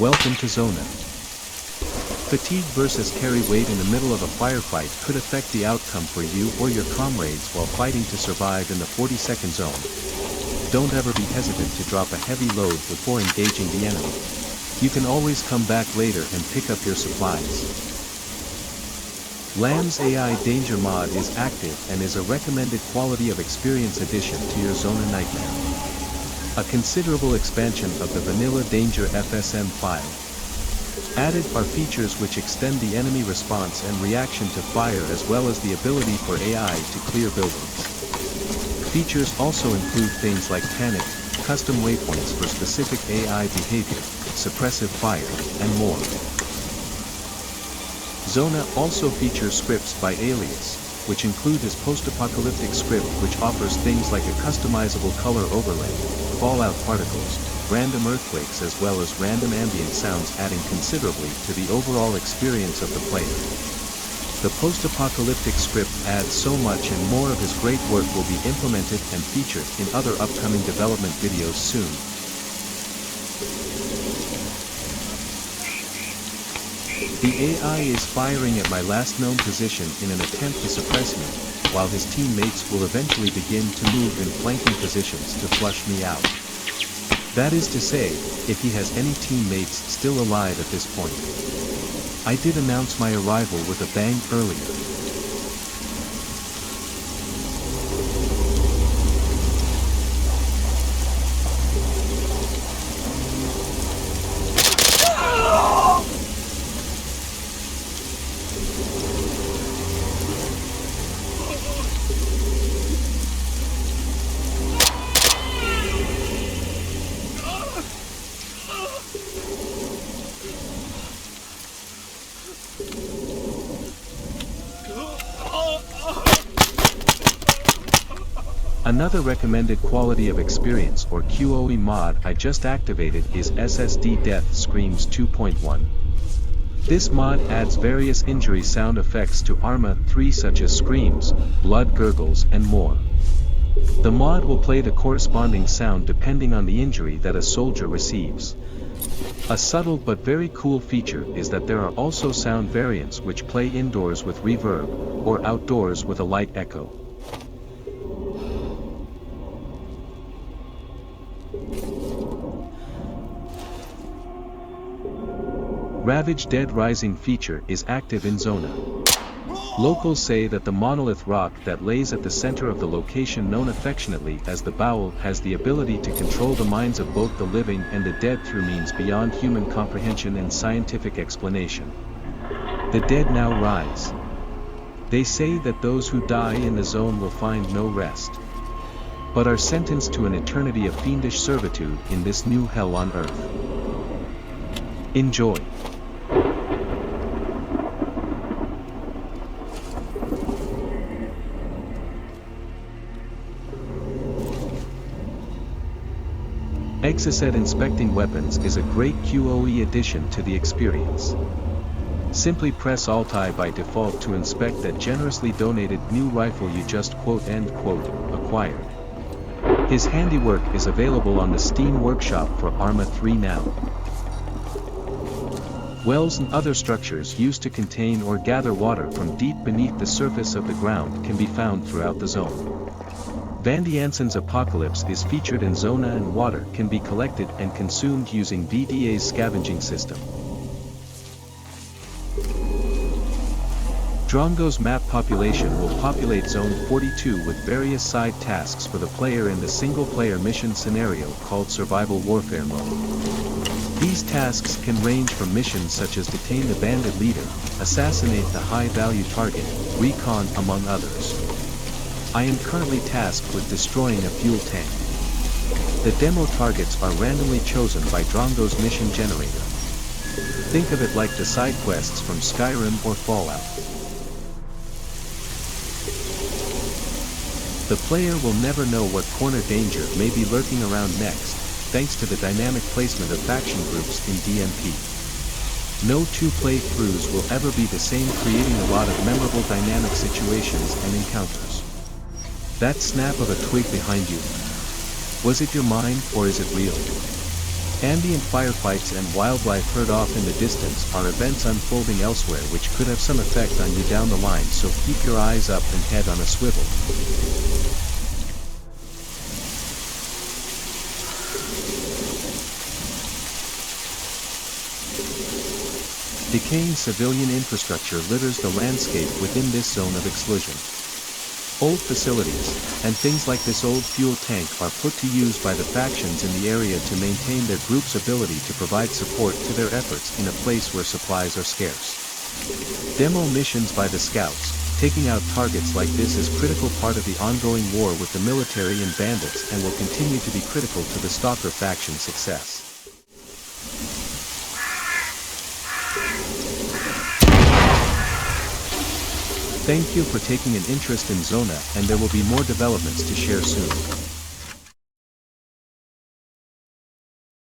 Welcome to Zona. Fatigue versus carry weight in the middle of a firefight could affect the outcome for you or your comrades while fighting to survive in the 40-second zone. Don't ever be hesitant to drop a heavy load before engaging the enemy. You can always come back later and pick up your supplies. Lamb's AI Danger mod is active and is a recommended quality of experience addition to your Zona Nightmare. A considerable expansion of the vanilla Danger FSM file. Added are features which extend the enemy response and reaction to fire as well as the ability for AI to clear buildings. Features also include things like panic, custom waypoints for specific AI behavior, suppressive fire, and more. Zona also features scripts by Alias, which include his post-apocalyptic script which offers things like a customizable color overlay, fallout particles, random earthquakes as well as random ambient sounds adding considerably to the overall experience of the player. The post-apocalyptic script adds so much and more of his great work will be implemented and featured in other upcoming development videos soon. The AI is firing at my last known position in an attempt to suppress me, while his teammates will eventually begin to move in flanking positions to flush me out. That is to say, if he has any teammates still alive at this point. I did announce my arrival with a bang earlier. Another recommended quality of experience or QoE mod I just activated is SSD Death Screams 2.1. This mod adds various injury sound effects to Arma 3 such as screams, blood gurgles and more. The mod will play the corresponding sound depending on the injury that a soldier receives. A subtle but very cool feature is that there are also sound variants which play indoors with reverb, or outdoors with a light echo. Ravage Dead Rising feature is active in Zona. Locals say that the monolith rock that lays at the center of the location known affectionately as the Bowel has the ability to control the minds of both the living and the dead through means beyond human comprehension and scientific explanation. The dead now rise. They say that those who die in the zone will find no rest, but are sentenced to an eternity of fiendish servitude in this new hell on earth. Enjoy. Exocet Inspecting Weapons is a great QoE addition to the experience. Simply press Alt-I by default to inspect that generously donated new rifle you just acquired. His handiwork is available on the Steam Workshop for Arma 3 now. Wells and other structures used to contain or gather water from deep beneath the surface of the ground can be found throughout the zone. Van Jansen's Apocalypse is featured in Zona and water can be collected and consumed using VDA's scavenging system. Drongo's map population will populate Zone 42 with various side tasks for the player in the single-player mission scenario called Survival Warfare Mode. These tasks can range from missions such as detain the bandit leader, assassinate the high-value target, recon among others. I am currently tasked with destroying a fuel tank. The demo targets are randomly chosen by Drongo's mission generator. Think of it like the side quests from Skyrim or Fallout. The player will never know what corner danger may be lurking around next, thanks to the dynamic placement of faction groups in DMP. No two playthroughs will ever be the same, creating a lot of memorable dynamic situations and encounters. That snap of a twig behind you. Was it your mind or is it real? Ambient firefights and wildlife heard off in the distance are events unfolding elsewhere which could have some effect on you down the line, so keep your eyes up and head on a swivel. Decaying civilian infrastructure litters the landscape within this zone of exclusion. Old facilities, and things like this old fuel tank are put to use by the factions in the area to maintain their group's ability to provide support to their efforts in a place where supplies are scarce. Demo missions by the scouts, taking out targets like this is critical part of the ongoing war with the military and bandits and will continue to be critical to the S.T.A.L.K.E.R faction's success. Thank you for taking an interest in Zona, and there will be more developments to share soon.